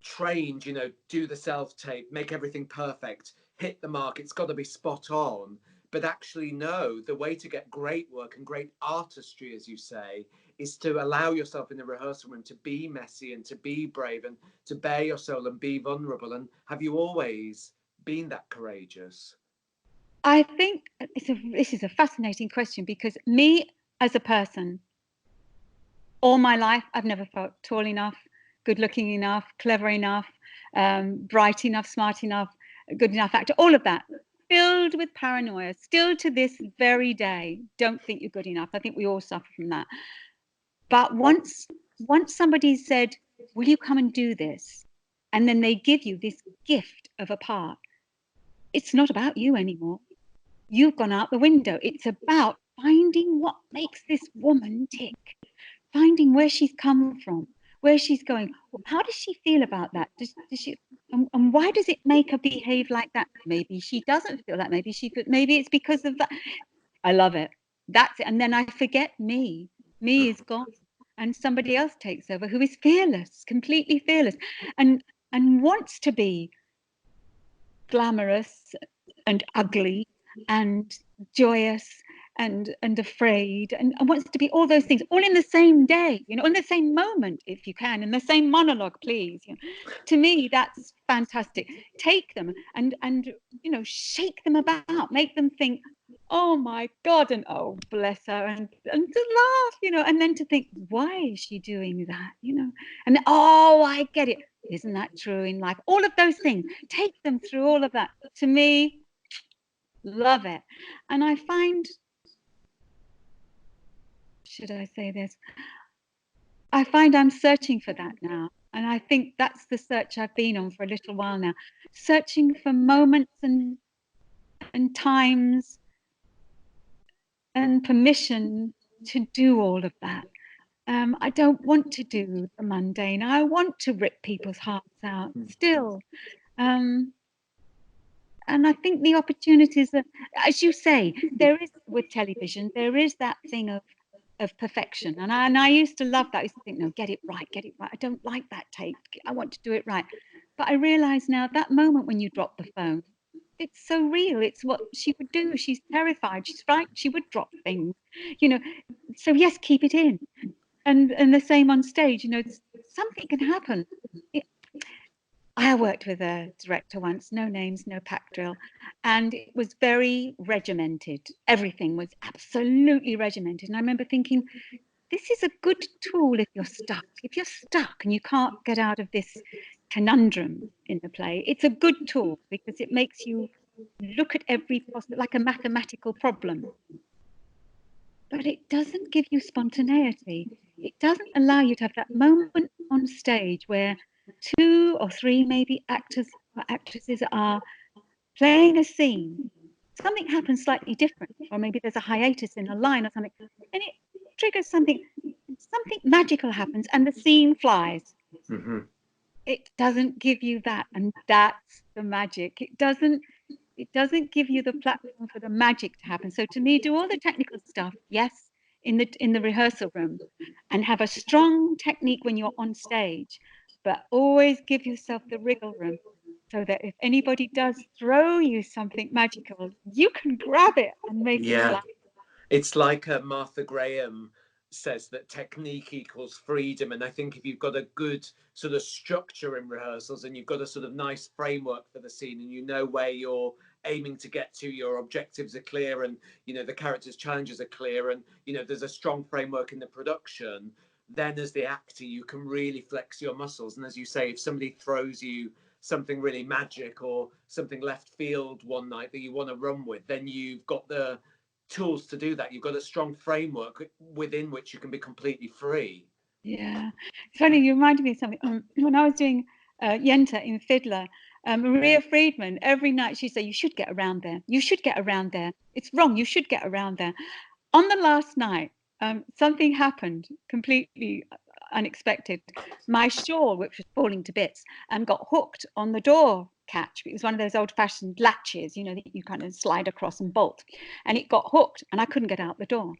trained, you know, do the self-tape, make everything perfect, hit the mark, it's got to be spot on. But actually, no, the way to get great work and great artistry, as you say, is to allow yourself in the rehearsal room to be messy and to be brave and to bare your soul and be vulnerable. And have you always been that courageous? I think this is a fascinating question, because me as a person, all my life, I've never felt tall enough, good looking enough, clever enough, bright enough, smart enough, good enough actor, all of that. Filled with paranoia, still to this very day, don't think you're good enough. I think we all suffer from that. But once somebody said, will you come and do this? And then they give you this gift of a part. It's not about you anymore. You've gone out the window. It's about finding what makes this woman tick, finding where she's come from, where she's going. How does she feel about that? Does she, and why does it make her behave like that? Maybe she doesn't feel that. Maybe it's because of that. I love it. That's it. And then I forget me. Me is gone, and somebody else takes over who is fearless, completely fearless, and wants to be glamorous and ugly and joyous and afraid and wants to be all those things all in the same day, you know, in the same moment, if you can, in the same monologue, please. You know, to me, that's fantastic. Take them and you know, shake them about, make them think, oh my God, and oh bless her, and to laugh, you know, and then to think, why is she doing that, you know, and oh, I get it. Isn't that true in life? All of those things, take them through all of that. To me, love it. And I find, should I say this? I find I'm searching for that now. And I think that's the search I've been on for a little while now, searching for moments and times and permission to do all of that. I don't want to do the mundane. I want to rip people's hearts out still. And I think the opportunities are, as you say, there is with television, there is that thing of perfection. And I used to love that. I used to think, no, get it right, get it right. I don't like that take. I want to do it right. But I realize now that moment when you drop the phone, it's so real. It's what she would do. She's terrified. She's frightened. She would drop things, you know. So yes, keep it in. And the same on stage, you know, something can happen. I worked with a director once, no names, no pack drill, and it was very regimented. Everything was absolutely regimented. And I remember thinking, this is a good tool if you're stuck. If you're stuck and you can't get out of this conundrum in the play, it's a good tool because it makes you look at every possible, like a mathematical problem. But it doesn't give you spontaneity. It doesn't allow you to have that moment on stage where 2 or 3 maybe actors or actresses are playing a scene. Something happens slightly different, or maybe there's a hiatus in a line or something, and it triggers something magical happens and the scene flies. Mm-hmm. It doesn't give you that, and that's the magic. It doesn't give you the platform for the magic to happen. So to me, do all the technical stuff, yes, in the rehearsal room, and have a strong technique when you're on stage, but always give yourself the wriggle room so that if anybody does throw you something magical, you can grab it and make it fly. It's like Martha Graham says that technique equals freedom. And I think if you've got a good sort of structure in rehearsals and you've got a sort of nice framework for the scene and you know where you're aiming to get to, your objectives are clear and, you know, the characters' challenges are clear and, you know, there's a strong framework in the production, then as the actor, you can really flex your muscles. And as you say, if somebody throws you something really magic or something left field one night that you want to run with, then you've got the tools to do that. You've got a strong framework within which you can be completely free. Yeah, it's funny. You reminded me of something. When I was doing Yenta in Fiddler, Maria Friedman, every night she'd say, "You should get around there. You should get around there. It's wrong. You should get around there." On the last night, something happened completely unexpected. My shawl, which was falling to bits, got hooked on the door catch. It was one of those old-fashioned latches, you know, that you kind of slide across and bolt, and it got hooked, and I couldn't get out the door.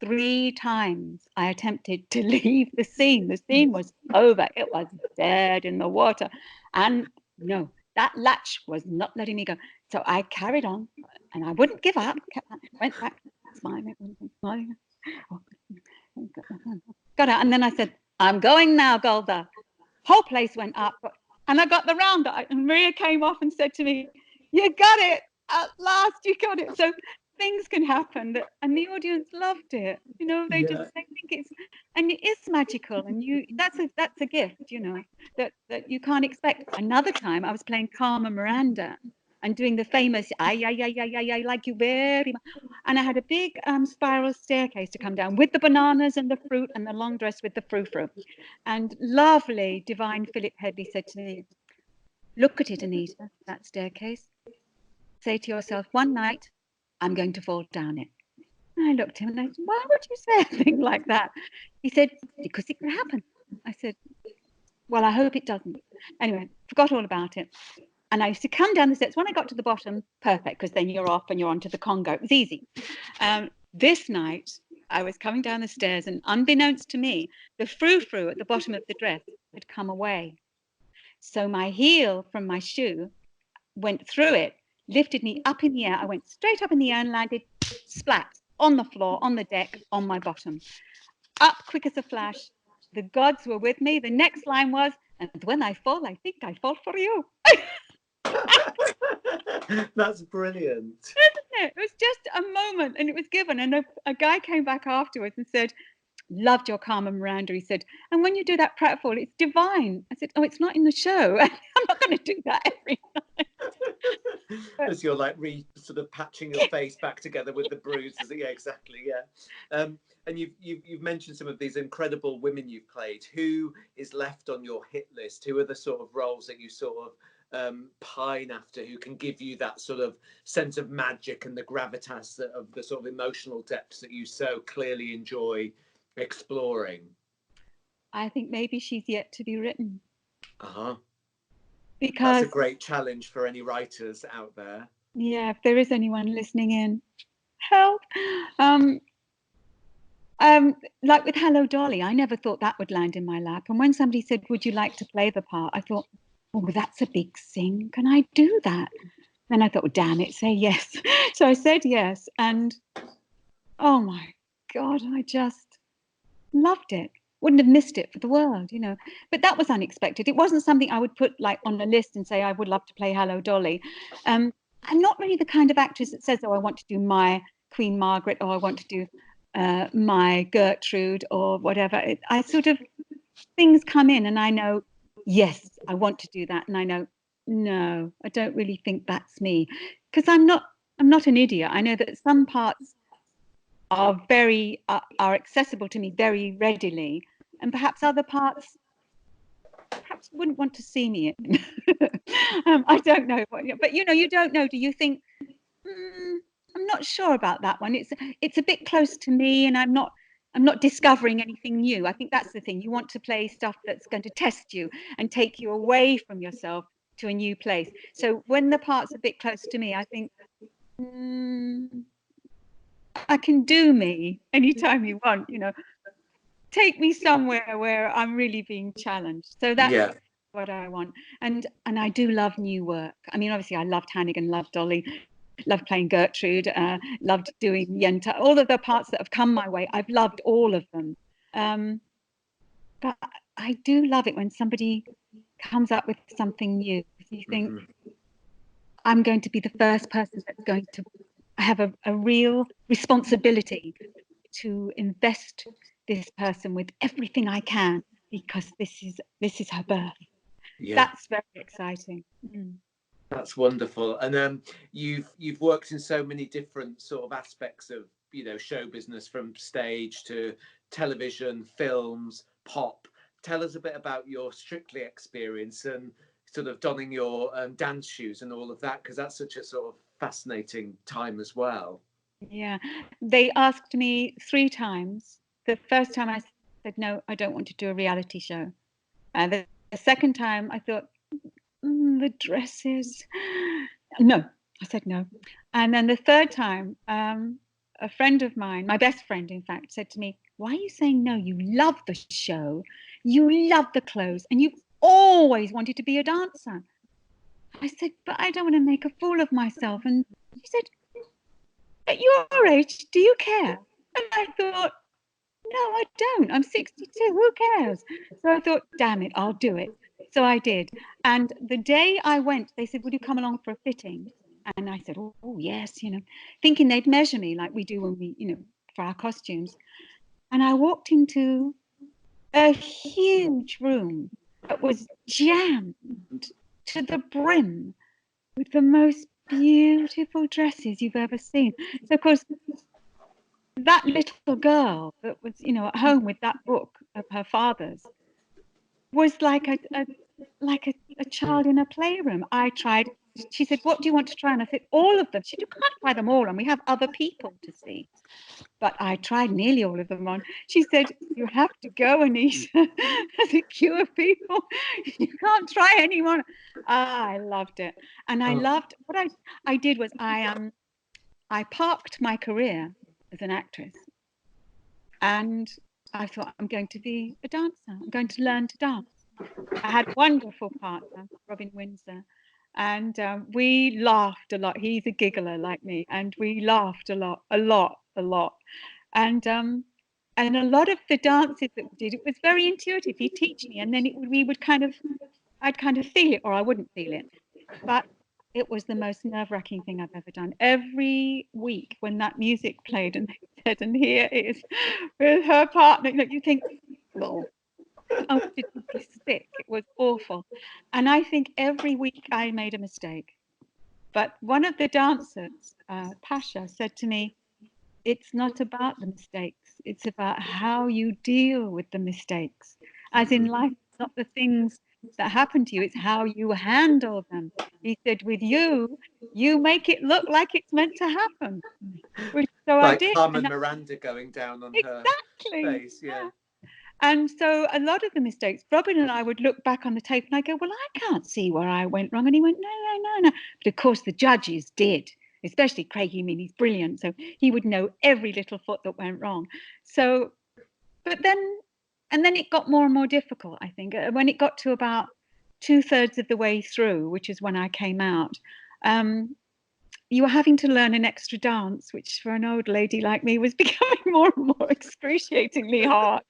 3 times I attempted to leave the scene. The scene was over. It was dead in the water. And no, that latch was not letting me go. So I carried on and I wouldn't give up. Went back, smiling. Got out. And then I said, "I'm going now, Golda." Whole place went up. And I got the round. And Maria came off and said to me, "You got it. At last you got it." So things can happen and the audience loved it, you know. They think it's, and it is magical, and that's a gift, you know, that you can't expect. Another time I was playing Carmen Miranda and doing the famous I like you very much, and I had a big spiral staircase to come down with the bananas and the fruit and the long dress with the frou, and lovely divine Philip Headley said to me, "Look at it, Anita, that staircase. Say to yourself, one night I'm going to fall down it." And I looked at him and I said, "Why would you say a thing like that?" He said, "Because it could happen." I said, "Well, I hope it doesn't." Anyway, forgot all about it. And I used to come down the steps. When I got to the bottom, perfect, because then you're off and you're onto the Congo. It was easy. This night, I was coming down the stairs, and unbeknownst to me, the frou at the bottom of the dress had come away. So my heel from my shoe went through it, lifted me up in the air. I went straight up in the air and landed splat on the floor, on the deck, on my bottom. Up quick as a flash. The gods were with me. The next line was, "And when I fall, I think I fall for you." That's brilliant. Isn't it? It was just a moment, and it was given. And a guy came back afterwards and said, "Loved your Carmen Miranda." He said, "And when you do that pratfall, it's divine." I said, "Oh, it's not in the show." I'm not going to do that every night. As you're like sort of patching your face back together with the bruises. Yeah, exactly. Yeah. And you've mentioned some of these incredible women you've played. Who is left on your hit list? Who are the sort of roles that you sort of pine after, who can give you that sort of sense of magic and the gravitas of the sort of emotional depths that you so clearly enjoy exploring? I think maybe she's yet to be written. Uh-huh. Because that's a great challenge for any writers out there. Yeah, if there is anyone listening in, help. Like with Hello Dolly, I never thought that would land in my lap. And when somebody said, "Would you like to play the part?" I thought, "Oh, that's a big sing. Can I do that?" Then I thought, "Oh, damn it, say yes." So I said yes. And oh my God, I just loved it. Wouldn't have missed it for the world, you know. But that was unexpected. It wasn't something I would put like on a list and say I would love to play Hello Dolly. I'm not really the kind of actress that says, "Oh, I want to do my Queen Margaret," or "I want to do my Gertrude," or whatever. I sort of, things come in and I know, yes, I want to do that. And I know, no, I don't really think that's me, because I'm not an idiot. I know that some parts are accessible to me very readily, and perhaps other parts perhaps wouldn't want to see me in. I don't know, but you know, you don't know. Do you think, I'm not sure about that one. It's a bit close to me, and I'm not discovering anything new. I think that's the thing. You want to play stuff that's going to test you and take you away from yourself to a new place. So when the part's a bit close to me, I think, I can do me anytime you want, you know. Take me somewhere where I'm really being challenged. So that's what I want. And I do love new work. I mean, obviously I loved Hannigan, loved Dolly, loved playing Gertrude, loved doing Yenta. All of the parts that have come my way, I've loved all of them. But I do love it when somebody comes up with something new. You think, I'm going to be the first person that's going to have a real responsibility to invest this person with everything I can, because this is her birth. That's very exciting. That's wonderful. And you've worked in so many different sort of aspects of, you know, show business, from stage to television, films, pop. Tell us a bit about your Strictly experience and sort of donning your dance shoes and all of that, because that's such a sort of fascinating time as well. Yeah, they asked me 3 times. The first time I said, no, I don't want to do a reality show. And the second time I thought, the dresses. No, I said no. And then the third time, a friend of mine, my best friend, in fact, said to me, why are you saying no? You love the show, you love the clothes, and you've always wanted to be a dancer. I said, but I don't want to make a fool of myself. And she said, at your age, do you care? And I thought, no, I don't. I'm 62. Who cares? So I thought, damn it, I'll do it. So I did. And the day I went, they said, would you come along for a fitting? And I said, oh, yes, thinking they'd measure me like we do when we, for our costumes. And I walked into a huge room that was jammed to the brim with the most beautiful dresses you've ever seen. So, of course, that little girl that was, at home with that book of her father's was like a child in a playroom. I tried. She said, what do you want to try? And I said, all of them. She said, you can't try them all on. We have other people to see. But I tried nearly all of them on. She said, you have to go, Anita, as a queue of people. You can't try anyone. I loved it. And I loved, what I did was I parked my career as an actress. And I thought, I'm going to be a dancer. I'm going to learn to dance. I had a wonderful partner, Robin Windsor, and we laughed a lot. He's a giggler like me, and we laughed a lot. And a lot of the dances that we did, it was very intuitive. He'd teach me, and then I'd kind of feel it, or I wouldn't feel it. But it was the most nerve-wracking thing I've ever done. Every week when that music played and they said, and here is with her partner, you think, oh, did you be sick? It was awful. And I think every week I made a mistake. But one of the dancers, Pasha, said to me, it's not about the mistakes. It's about how you deal with the mistakes. As in life, it's not the things that happen to you, it's how you handle them. He said, with you make it look like it's meant to happen. So like I did. Carmen Miranda going down on her face. Yeah. And so a lot of the mistakes, Robin and I would look back on the tape and I go, well, I can't see where I went wrong. And he went, no. But of course, the judges did, especially Craig. I mean, he's brilliant. So he would know every little foot that went wrong. So, but then it got more and more difficult, I think. When it got to about 2/3 of the way through, which is when I came out, you were having to learn an extra dance, which for an old lady like me was becoming more and more excruciatingly hard.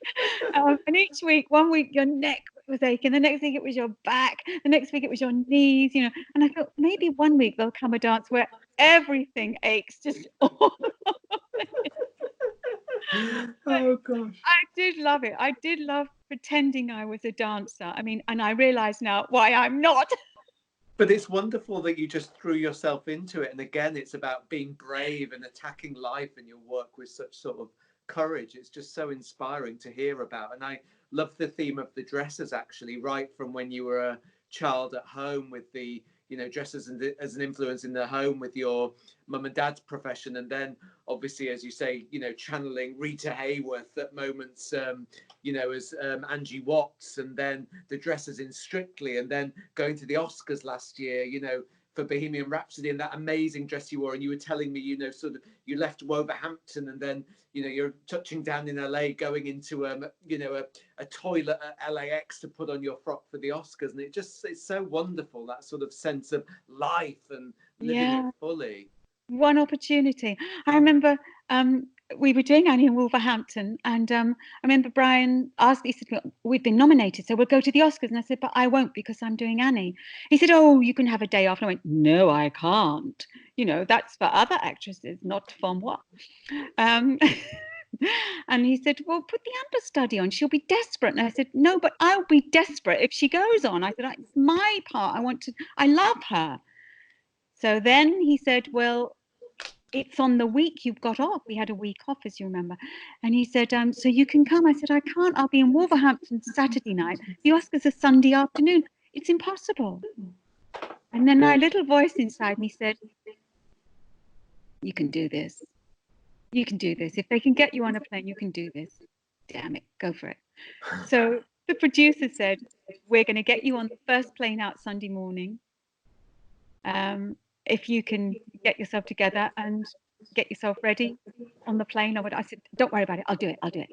And each week, one week your neck was aching, the next week it was your back, the next week it was your knees, And I thought maybe one week there'll come a dance where everything aches, just all Oh gosh. I did love it. I did love pretending I was a dancer. I mean, and I realize now why I'm not. But it's wonderful that you just threw yourself into it. And again, it's about being brave and attacking life and your work with such sort of courage. It's just so inspiring to hear about. And I love the theme of the dresses, actually, right from when you were a child at home with the, dresses as an influence in the home with your mum and dad's profession. And then obviously, as you say, channeling Rita Hayworth at moments, as Angie Watts, and then the dresses in Strictly, and then going to the Oscars last year, for Bohemian Rhapsody, and that amazing dress you wore. And you were telling me, you left Wolverhampton, and then, you're touching down in LA, going into, a toilet at LAX to put on your frock for the Oscars. And it's so wonderful, that sort of sense of life and living it fully. One opportunity. I remember we were doing Annie in Wolverhampton, and I remember Brian asked, he said, we've been nominated, so we'll go to the Oscars. And I said, but I won't, because I'm doing Annie. He said, oh, you can have a day off. And I went, no, I can't. That's for other actresses, not for moi. And he said, well, put the understudy on, she'll be desperate. And I said, no, but I'll be desperate if she goes on. I said, it's my part, I love her. So then he said, well, it's on the week you've got off. We had a week off, as you remember. And he said, so you can come. I said, I can't. I'll be in Wolverhampton Saturday night. The Oscars are Sunday afternoon. It's impossible. And then my little voice inside me said, you can do this. You can do this. If they can get you on a plane, you can do this. Damn it, go for it. So the producer said, we're going to get you on the first plane out Sunday morning. If you can get yourself together and get yourself ready on the plane. I said, don't worry about it. I'll do it.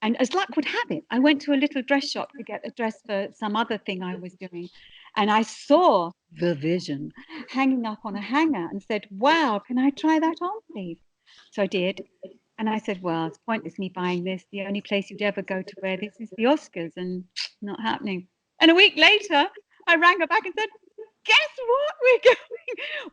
And as luck would have it, I went to a little dress shop to get a dress for some other thing I was doing. And I saw the Vision hanging up on a hanger and said, wow, can I try that on, please? So I did. And I said, well, it's pointless me buying this. The only place you'd ever go to wear this is the Oscars, and not happening. And a week later, I rang her back and said, guess what? We're going.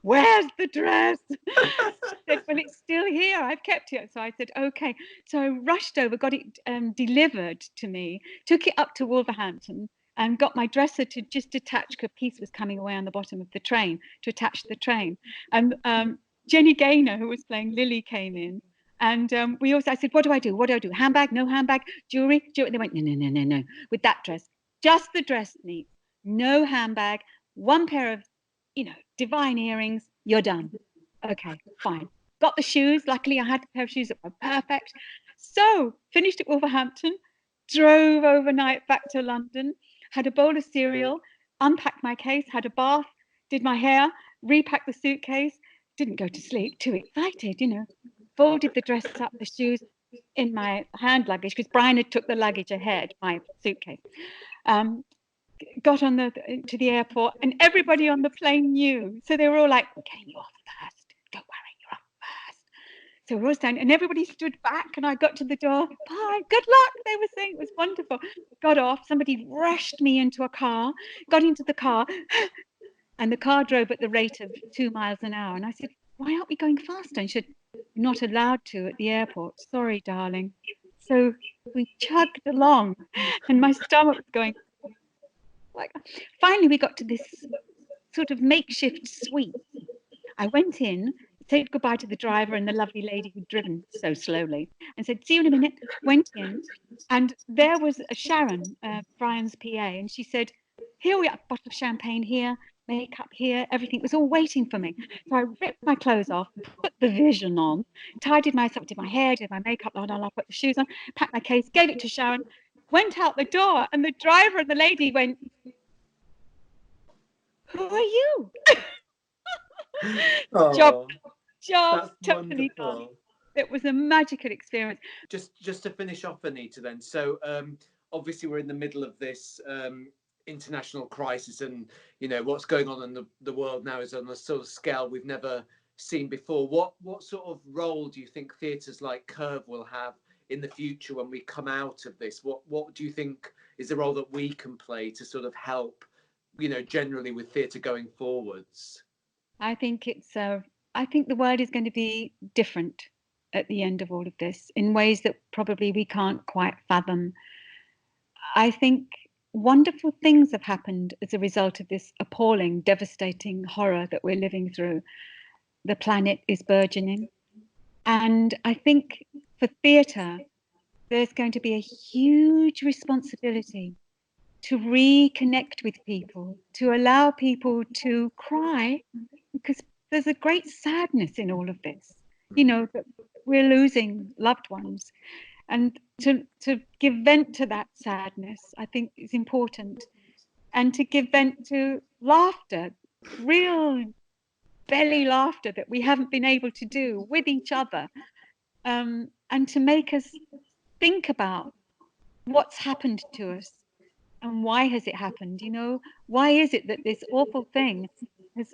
Where's the dress? She said, well, it's still here. I've kept it. So I said, okay. So I rushed over, got it delivered to me, took it up to Wolverhampton and got my dresser to just attach, because a piece was coming away on the bottom of the train, to attach to the train. And Jenny Gaynor, who was playing Lily, came in. And I said, what do I do? What do I do? Handbag? No handbag? Jewelry? They went, no. With that dress, just the dress needs, no handbag, one pair of, divine earrings, you're done. Okay, fine. Got the shoes. Luckily, I had the pair of shoes that were perfect. So finished at Wolverhampton, drove overnight back to London, had a bowl of cereal, unpacked my case, had a bath, did my hair, repacked the suitcase, didn't go to sleep, too excited, folded the dress up, the shoes in my hand luggage, because Brian had took the luggage ahead, my suitcase. Got on to the airport, and everybody on the plane knew. So they were all like, we're getting you off first. Don't worry, you're off first. So we're all standing, and everybody stood back, and I got to the door. Bye, good luck, they were saying. It was wonderful. Got off. Somebody rushed me into a car, got into the car, and the car drove at the rate of 2 miles an hour. And I said, why aren't we going faster? And she said, you're not allowed to at the airport. Sorry, darling. So we chugged along, and my stomach was going, like, finally we got to this sort of makeshift suite. I went in, said goodbye to the driver and the lovely lady who'd driven so slowly, and said, see you in a minute. Went in, and there was Sharon, Brian's PA, and she said, here we are, a bottle of champagne here, makeup here, everything was all waiting for me. So I ripped my clothes off, put the Vision on, tidied myself, did my hair, did my makeup, put the shoes on, packed my case, gave it to Sharon, went out the door, and the driver and the lady went, who are you? Job totally done. It was a magical experience. Just to finish off, Anita, then. So obviously we're in the middle of this international crisis, and what's going on in the world now is on a sort of scale we've never seen before. What sort of role do you think theatres like Curve will have in the future when we come out of this? What do you think is the role that we can play to sort of help, generally with theatre going forwards? I think I think the world is going to be different at the end of all of this in ways that probably we can't quite fathom. I think wonderful things have happened as a result of this appalling, devastating horror that we're living through. The planet is burgeoning. And I think for theatre, there's going to be a huge responsibility to reconnect with people, to allow people to cry, because there's a great sadness in all of this, that we're losing loved ones. And to give vent to that sadness, I think is important. And to give vent to laughter, real belly laughter that we haven't been able to do with each other. And to make us think about what's happened to us and why has it happened. Why is it that this awful thing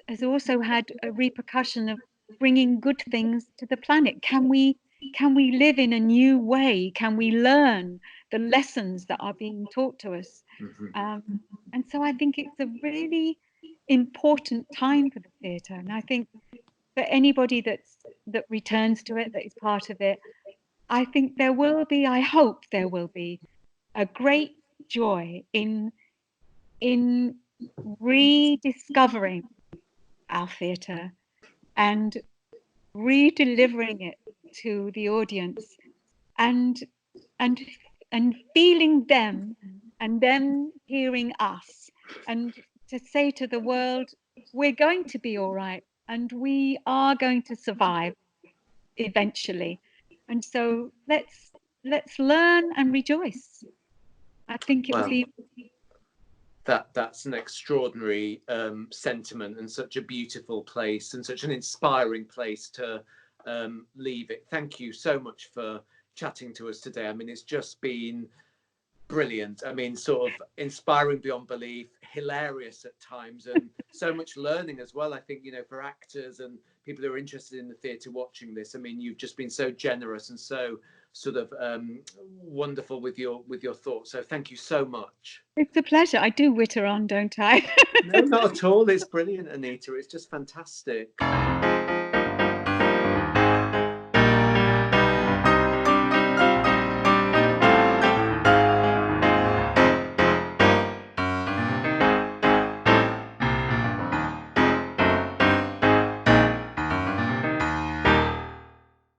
has also had a repercussion of bringing good things to the planet? Can we live in a new way? Can we learn the lessons that are being taught to us? And so I think it's a really important time for the theatre, and I think for anybody that returns to it, that is part of it, I think I hope there will be a great joy in rediscovering our theatre and re-delivering it to the audience, and and feeling them, and them hearing us, and to say to the world, we're going to be all right, and we are going to survive eventually. And so let's learn and rejoice. I think it would be that's an extraordinary sentiment, and such a beautiful place, and such an inspiring place to leave it. Thank you so much for chatting to us today. I mean, it's just been brilliant. I mean, sort of inspiring beyond belief, hilarious at times, and so much learning as well. I think, you know, for actors and people who are interested in the theatre watching this, I mean, you've just been so generous and so sort of wonderful with your thoughts. So thank you so much. It's a pleasure. I do witter on, don't I? No, not at all. It's brilliant, Anita. It's just fantastic.